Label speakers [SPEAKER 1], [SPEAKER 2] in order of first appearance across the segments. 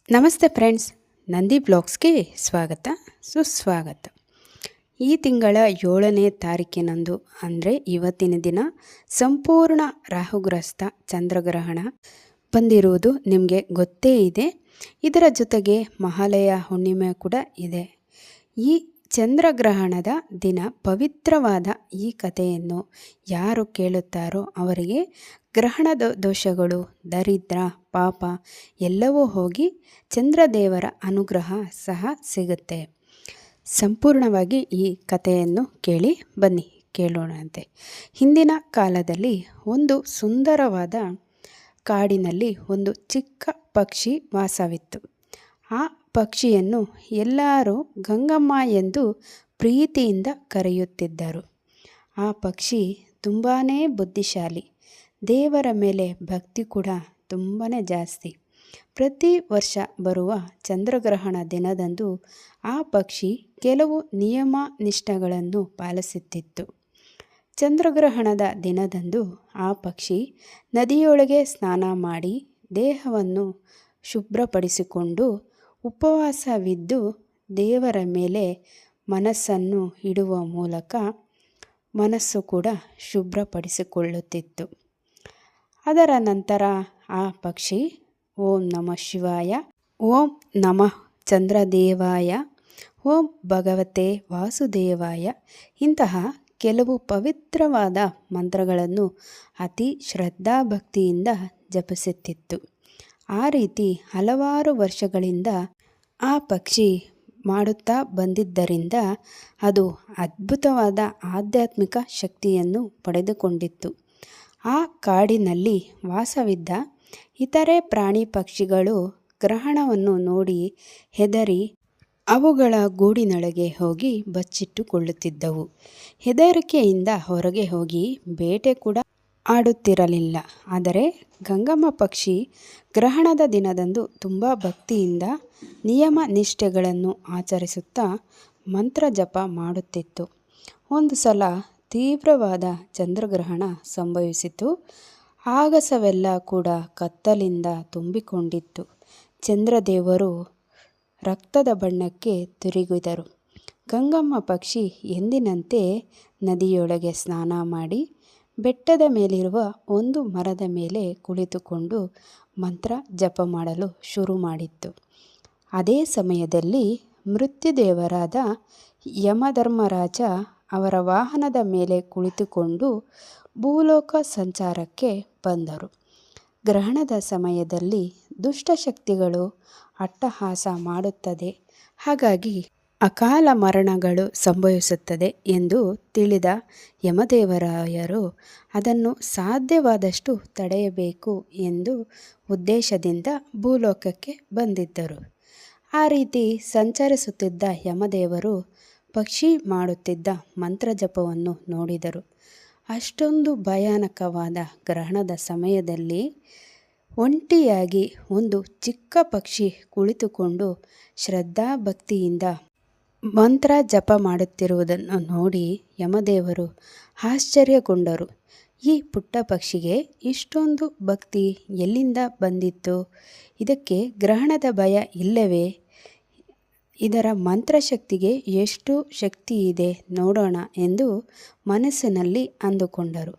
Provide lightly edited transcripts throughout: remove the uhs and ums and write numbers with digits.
[SPEAKER 1] ನಮಸ್ತೆ ಫ್ರೆಂಡ್ಸ್, ನಂದಿ ಬ್ಲಾಗ್ಸ್ಗೆ ಸ್ವಾಗತ ಸುಸ್ವಾಗತ. ಈ ತಿಂಗಳ 7ನೇ ತಾರೀಕಿನಂದು ಅಂದರೆ ಇವತ್ತಿನ ದಿನ ಸಂಪೂರ್ಣ ರಾಹುಗ್ರಸ್ತ ಚಂದ್ರಗ್ರಹಣ ಬಂದಿರುವುದು ನಿಮಗೆ ಗೊತ್ತೇ ಇದೆ. ಇದರ ಜೊತೆಗೆ ಮಹಾಲಯ ಹುಣ್ಣಿಮೆ ಕೂಡ ಇದೆ. ಈ ಚಂದ್ರಗ್ರಹಣದ ದಿನ ಪವಿತ್ರವಾದ ಈ ಕಥೆಯನ್ನು ಯಾರು ಕೇಳುತ್ತಾರೋ ಅವರಿಗೆ ಗ್ರಹಣದ ದೋಷಗಳು, ದರಿದ್ರ, ಪಾಪ ಎಲ್ಲವೂ ಹೋಗಿ ಚಂದ್ರದೇವರ ಅನುಗ್ರಹ ಸಹ ಸಿಗುತ್ತೆ. ಸಂಪೂರ್ಣವಾಗಿ ಈ ಕಥೆಯನ್ನು ಕೇಳಿ ಬನ್ನಿ, ಕೇಳೋಣಂತೆ. ಹಿಂದಿನ ಕಾಲದಲ್ಲಿ ಒಂದು ಸುಂದರವಾದ ಕಾಡಿನಲ್ಲಿ ಒಂದು ಚಿಕ್ಕ ಪಕ್ಷಿ ವಾಸವಿತ್ತು. ಆ ಪಕ್ಷಿಯನ್ನು ಎಲ್ಲರೂ ಗಂಗಮ್ಮ ಎಂದು ಪ್ರೀತಿಯಿಂದ ಕರೆಯುತ್ತಿದ್ದರು. ಆ ಪಕ್ಷಿ ತುಂಬಾ ಬುದ್ಧಿಶಾಲಿ, ದೇವರ ಮೇಲೆ ಭಕ್ತಿ ಕೂಡ ತುಂಬಾ ಜಾಸ್ತಿ. ಪ್ರತಿ ವರ್ಷ ಬರುವ ಚಂದ್ರಗ್ರಹಣ ದಿನದಂದು ಆ ಪಕ್ಷಿ ಕೆಲವು ನಿಯಮ ನಿಷ್ಠೆಗಳನ್ನು ಪಾಲಿಸುತ್ತಿತ್ತು. ಚಂದ್ರಗ್ರಹಣದ ದಿನದಂದು ಆ ಪಕ್ಷಿ ನದಿಯೊಳಗೆ ಸ್ನಾನ ಮಾಡಿ ದೇಹವನ್ನು ಶುಭ್ರಪಡಿಸಿಕೊಂಡು ಉಪವಾಸವಿದ್ದು ದೇವರ ಮೇಲೆ ಮನಸ್ಸನ್ನು ಇಡುವ ಮೂಲಕ ಮನಸ್ಸು ಕೂಡ ಶುಭ್ರಪಡಿಸಿಕೊಳ್ಳುತ್ತಿತ್ತು. ಅದರ ನಂತರ ಆ ಪಕ್ಷಿ ಓಂ ನಮಃ ಶಿವಾಯ, ಓಂ ನಮಃ ಚಂದ್ರದೇವಾಯ, ಓಂ ಭಗವತೆ ವಾಸುದೇವಾಯ ಇಂತಹ ಕೆಲವು ಪವಿತ್ರವಾದ ಮಂತ್ರಗಳನ್ನು ಅತಿ ಶ್ರದ್ಧಾಭಕ್ತಿಯಿಂದ ಜಪಿಸುತ್ತಿತ್ತು. ಆ ರೀತಿ ಹಲವಾರು ವರ್ಷಗಳಿಂದ ಆ ಪಕ್ಷಿ ಮಾಡುತ್ತಾ ಬಂದಿದ್ದರಿಂದ ಅದು ಅದ್ಭುತವಾದ ಆಧ್ಯಾತ್ಮಿಕ ಶಕ್ತಿಯನ್ನು ಪಡೆದುಕೊಂಡಿತ್ತು. ಆ ಕಾಡಿನಲ್ಲಿ ವಾಸವಿದ್ದ ಇತರೆ ಪ್ರಾಣಿ ಪಕ್ಷಿಗಳು ಗ್ರಹಣವನ್ನು ನೋಡಿ ಹೆದರಿ ಅವುಗಳ ಗೂಡಿನೊಳಗೆ ಹೋಗಿ ಬಚ್ಚಿಟ್ಟುಕೊಳ್ಳುತ್ತಿದ್ದವು. ಹೆದರಿಕೆಯಿಂದ ಹೊರಗೆ ಹೋಗಿ ಬೇಟೆ ಕೂಡ ಆಡುತ್ತಿರಲಿಲ್ಲ. ಆದರೆ ಗಂಗಮ್ಮ ಪಕ್ಷಿ ಗ್ರಹಣದ ದಿನದಂದು ತುಂಬ ಭಕ್ತಿಯಿಂದ ನಿಯಮ ನಿಷ್ಠೆಗಳನ್ನು ಆಚರಿಸುತ್ತಾ ಮಂತ್ರ ಜಪ ಮಾಡುತ್ತಿತ್ತು. ಒಂದು ಸಲ ತೀವ್ರವಾದ ಚಂದ್ರಗ್ರಹಣ ಸಂಭವಿಸಿತು. ಆಗಸವೆಲ್ಲ ಕೂಡ ಕತ್ತಲಿಂದ ತುಂಬಿಕೊಂಡಿತ್ತು. ಚಂದ್ರದೇವರು ರಕ್ತದ ಬಣ್ಣಕ್ಕೆ ತಿರುಗಿದರು. ಗಂಗಮ್ಮ ಪಕ್ಷಿ ಎಂದಿನಂತೆ ನದಿಯೊಳಗೆ ಸ್ನಾನ ಮಾಡಿ ಬೆಟ್ಟದ ಮೇಲಿರುವ ಒಂದು ಮರದ ಮೇಲೆ ಕುಳಿತುಕೊಂಡು ಮಂತ್ರ ಜಪ ಮಾಡಲು ಶುರು ಮಾಡಿತ್ತು. ಅದೇ ಸಮಯದಲ್ಲಿ ಮೃತ್ಯುದೇವರಾದ ಯಮಧರ್ಮರಾಜ ಅವರ ವಾಹನದ ಮೇಲೆ ಕುಳಿತುಕೊಂಡು ಭೂಲೋಕ ಸಂಚಾರಕ್ಕೆ ಬಂದರು. ಗ್ರಹಣದ ಸಮಯದಲ್ಲಿ ದುಷ್ಟಶಕ್ತಿಗಳು ಅಟ್ಟಹಾಸ ಮಾಡುತ್ತದೆ, ಹಾಗಾಗಿ ಅಕಾಲ ಮರಣಗಳು ಸಂಭವಿಸುತ್ತದೆ ಎಂದು ತಿಳಿದ ಯಮದೇವರಾಯರು ಅದನ್ನು ಸಾಧ್ಯವಾದಷ್ಟು ತಡೆಯಬೇಕು ಎಂದು ಉದ್ದೇಶದಿಂದ ಭೂಲೋಕಕ್ಕೆ ಬಂದಿದ್ದರು. ಆ ರೀತಿ ಸಂಚರಿಸುತ್ತಿದ್ದ ಯಮದೇವರು ಪಕ್ಷಿ ಮಾಡುತ್ತಿದ್ದ ಮಂತ್ರಜಪವನ್ನು ನೋಡಿದರು. ಅಷ್ಟೊಂದು ಭಯಾನಕವಾದ ಗ್ರಹಣದ ಸಮಯದಲ್ಲಿ ಒಂಟಿಯಾಗಿ ಒಂದು ಚಿಕ್ಕ ಪಕ್ಷಿ ಕುಳಿತುಕೊಂಡು ಶ್ರದ್ಧಾಭಕ್ತಿಯಿಂದ ಮಂತ್ರ ಜಪ ಮಾಡುತ್ತಿರುವುದನ್ನು ನೋಡಿ ಯಮದೇವರು ಆಶ್ಚರ್ಯಗೊಂಡರು. ಈ ಪುಟ್ಟ ಪಕ್ಷಿಗೆ ಇಷ್ಟೊಂದು ಭಕ್ತಿ ಎಲ್ಲಿಂದ ಬಂದಿತ್ತು? ಇದಕ್ಕೆ ಗ್ರಹಣದ ಭಯ ಇಲ್ಲವೇ? ಇದರ ಮಂತ್ರಶಕ್ತಿಗೆ ಎಷ್ಟು ಶಕ್ತಿ ಇದೆ ನೋಡೋಣ ಎಂದು ಮನಸ್ಸಿನಲ್ಲಿ ಅಂದುಕೊಂಡರು.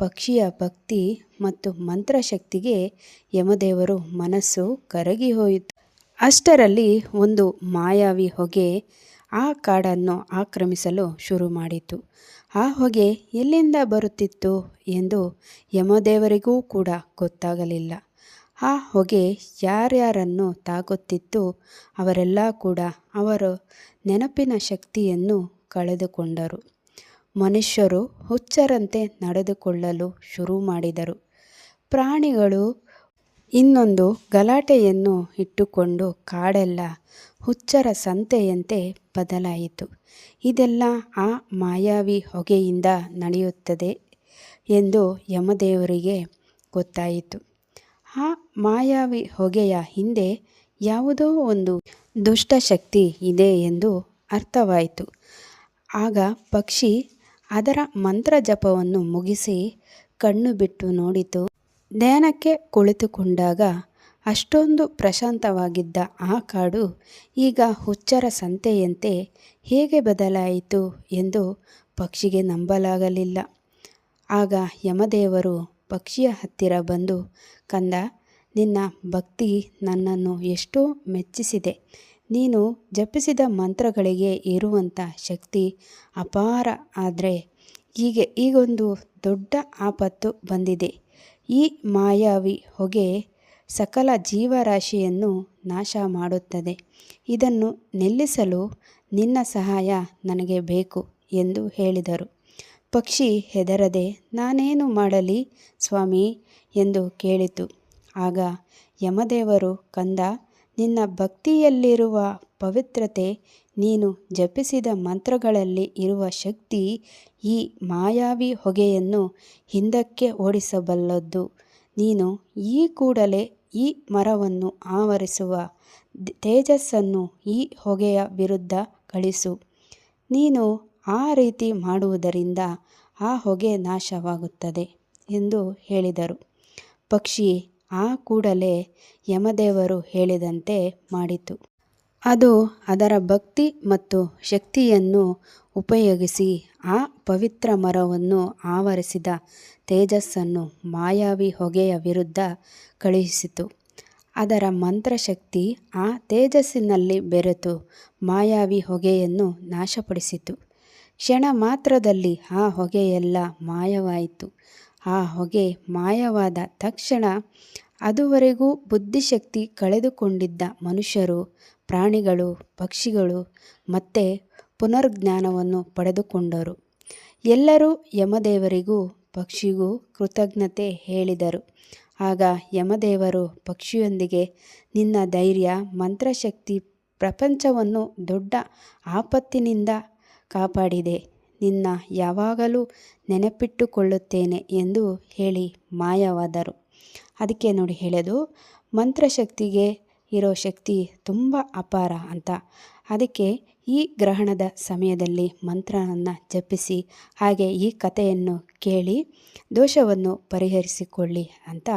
[SPEAKER 1] ಪಕ್ಷಿಯ ಭಕ್ತಿ ಮತ್ತು ಮಂತ್ರಶಕ್ತಿಗೆ ಯಮದೇವರು ಮನಸ್ಸು ಕರಗಿ ಹೋಯಿತು. ಅಷ್ಟರಲ್ಲಿ ಒಂದು ಮಾಯಾವಿ ಹೊಗೆ ಆ ಕಾಡನ್ನು ಆಕ್ರಮಿಸಲು ಶುರು ಮಾಡಿತು. ಆ ಹೊಗೆ ಎಲ್ಲಿಂದ ಬರುತ್ತಿತ್ತು ಎಂದು ಯಮದೇವರಿಗೂ ಕೂಡ ಗೊತ್ತಾಗಲಿಲ್ಲ. ಆ ಹೊಗೆ ಯಾರ್ಯಾರನ್ನು ತಾಕುತ್ತಿತ್ತು ಅವರೆಲ್ಲ ಕೂಡ ಅವರ ನೆನಪಿನ ಶಕ್ತಿಯನ್ನು ಕಳೆದುಕೊಂಡರು. ಮನುಷ್ಯರು ಹುಚ್ಚರಂತೆ ನಡೆದುಕೊಳ್ಳಲು ಶುರು ಮಾಡಿದರು. ಪ್ರಾಣಿಗಳು ಇನ್ನೊಂದು ಗಲಾಟೆಯನ್ನು ಇಟ್ಟುಕೊಂಡು ಕಾಡೆಲ್ಲ ಹುಚ್ಚರ ಸಂತೆಯಂತೆ ಬದಲಾಯಿತು. ಇದೆಲ್ಲ ಆ ಮಾಯಾವಿ ಹೊಗೆಯಿಂದ ನಡೆಯುತ್ತದೆ ಎಂದು ಯಮದೇವರಿಗೆ ಗೊತ್ತಾಯಿತು. ಆ ಮಾಯಾವಿ ಹೊಗೆಯ ಹಿಂದೆ ಯಾವುದೋ ಒಂದು ದುಷ್ಟಶಕ್ತಿ ಇದೆ ಎಂದು ಅರ್ಥವಾಯಿತು. ಆಗ ಪಕ್ಷಿ ಅದರ ಮಂತ್ರ ಜಪವನ್ನು ಮುಗಿಸಿ ಕಣ್ಣು ಬಿಟ್ಟು ನೋಡಿತು. ಧ್ಯಾನಕ್ಕೆ ಕುಳಿತುಕೊಂಡಾಗ ಅಷ್ಟೊಂದು ಪ್ರಶಾಂತವಾಗಿದ್ದ ಆ ಕಾಡು ಈಗ ಹುಚ್ಚರ ಸಂತೆಯಂತೆ ಹೇಗೆ ಬದಲಾಯಿತು ಎಂದು ಪಕ್ಷಿಗೆ ನಂಬಲಾಗಲಿಲ್ಲ. ಆಗ ಯಮದೇವರು ಪಕ್ಷಿಯ ಹತ್ತಿರ ಬಂದು, ಕಂದ, ನಿನ್ನ ಭಕ್ತಿ ನನ್ನನ್ನು ಎಷ್ಟೋ ಮೆಚ್ಚಿಸಿದೆ. ನೀನು ಜಪಿಸಿದ ಮಂತ್ರಗಳಿಗೆ ಇರುವಂಥ ಶಕ್ತಿ ಅಪಾರ. ಆದರೆ ಈಗೊಂದು ದೊಡ್ಡ ಆಪತ್ತು ಬಂದಿದೆ. ಈ ಮಾಯಾವಿ ಹೊಗೆ ಸಕಲ ಜೀವರಾಶಿಯನ್ನು ನಾಶ ಮಾಡುತ್ತದೆ. ಇದನ್ನು ನಿಲ್ಲಿಸಲು ನಿನ್ನ ಸಹಾಯ ನನಗೆ ಬೇಕು ಎಂದು ಹೇಳಿದರು. ಪಕ್ಷಿ ಹೆದರದೆ, ನಾನೇನು ಮಾಡಲಿ ಸ್ವಾಮಿ ಎಂದು ಕೇಳಿತು. ಆಗ ಯಮದೇವರು, ಕಂದ, ನಿನ್ನ ಭಕ್ತಿಯಲ್ಲಿರುವ ಪವಿತ್ರತೆ, ನೀನು ಜಪಿಸಿದ ಮಂತ್ರಗಳಲ್ಲಿ ಇರುವ ಶಕ್ತಿ ಈ ಮಾಯಾವಿ ಹೊಗೆಯನ್ನು ಹಿಂದಕ್ಕೆ ಓಡಿಸಬಲ್ಲದ್ದು. ನೀನು ಈ ಕೂಡಲೇ ಈ ಮರವನ್ನು ಆವರಿಸುವ ತೇಜಸ್ಸನ್ನು ಈ ಹೊಗೆಯ ವಿರುದ್ಧ ಕಳಿಸು. ನೀನು ಆ ರೀತಿ ಮಾಡುವುದರಿಂದ ಆ ಹೊಗೆ ನಾಶವಾಗುತ್ತದೆ ಎಂದು ಹೇಳಿದರು. ಪಕ್ಷಿ ಆ ಕೂಡಲೇ ಯಮದೇವರು ಹೇಳಿದಂತೆ ಮಾಡಿತು. ಅದು ಅದರ ಭಕ್ತಿ ಮತ್ತು ಶಕ್ತಿಯನ್ನು ಉಪಯೋಗಿಸಿ ಆ ಪವಿತ್ರ ಮರವನ್ನು ಆವರಿಸಿದ ತೇಜಸ್ಸನ್ನು ಮಾಯಾವಿ ಹೊಗೆಯ ವಿರುದ್ಧ ಕಳುಹಿಸಿತು. ಅದರ ಮಂತ್ರಶಕ್ತಿ ಆ ತೇಜಸ್ಸಿನಲ್ಲಿ ಬೆರೆತು ಮಾಯಾವಿ ಹೊಗೆಯನ್ನು ನಾಶಪಡಿಸಿತು. ಕ್ಷಣ ಮಾತ್ರದಲ್ಲಿ ಆ ಹೊಗೆಯೆಲ್ಲ ಮಾಯವಾಯಿತು. ಆ ಹೊಗೆ ಮಾಯವಾದ ತಕ್ಷಣ ಅದುವರೆಗೂ ಬುದ್ಧಿಶಕ್ತಿ ಕಳೆದುಕೊಂಡಿದ್ದ ಮನುಷ್ಯರು, ಪ್ರಾಣಿಗಳು, ಪಕ್ಷಿಗಳು ಮತ್ತೆ ಪುನರ್ಜ್ಞಾನವನ್ನು ಪಡೆದುಕೊಂಡರು. ಎಲ್ಲರೂ ಯಮದೇವರಿಗೂ ಪಕ್ಷಿಗೂ ಕೃತಜ್ಞತೆ ಹೇಳಿದರು. ಆಗ ಯಮದೇವರು ಪಕ್ಷಿಯೊಂದಿಗೆ, ನಿನ್ನ ಧೈರ್ಯ, ಮಂತ್ರಶಕ್ತಿ ಪ್ರಪಂಚವನ್ನು ದೊಡ್ಡ ಆಪತ್ತಿನಿಂದ ಕಾಪಾಡಿದೆ. ನಿನ್ನ ಯಾವಾಗಲೂ ನೆನಪಿಟ್ಟುಕೊಳ್ಳುತ್ತೇನೆ ಎಂದು ಹೇಳಿ ಮಾಯವಾದರು. ಅದಕ್ಕೆ ನೋಡಿ ಹೇಳೋದು, ಮಂತ್ರಶಕ್ತಿಗೆ ಇರೋ ಶಕ್ತಿ ತುಂಬ ಅಪಾರ ಅಂತ. ಅದಕ್ಕೆ ಈ ಗ್ರಹಣದ ಸಮಯದಲ್ಲಿ ಮಂತ್ರವನ್ನು ಜಪಿಸಿ, ಹಾಗೆ ಈ ಕಥೆಯನ್ನು ಕೇಳಿ ದೋಷವನ್ನು ಪರಿಹರಿಸಿಕೊಳ್ಳಿ ಅಂತ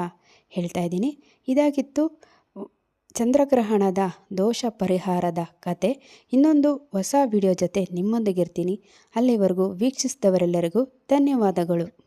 [SPEAKER 1] ಹೇಳ್ತಾ ಇದ್ದೀನಿ. ಇದಾಗಿತ್ತು ಚಂದ್ರಗ್ರಹಣದ ದೋಷ ಪರಿಹಾರದ ಕತೆ. ಇನ್ನೊಂದು ಹೊಸ ವಿಡಿಯೋ ಜೊತೆ ನಿಮ್ಮೊಂದಿಗಿರ್ತೀನಿ. ಅಲ್ಲಿವರೆಗೂ ವೀಕ್ಷಿಸಿದವರೆಲ್ಲರಿಗೂ ಧನ್ಯವಾದಗಳು.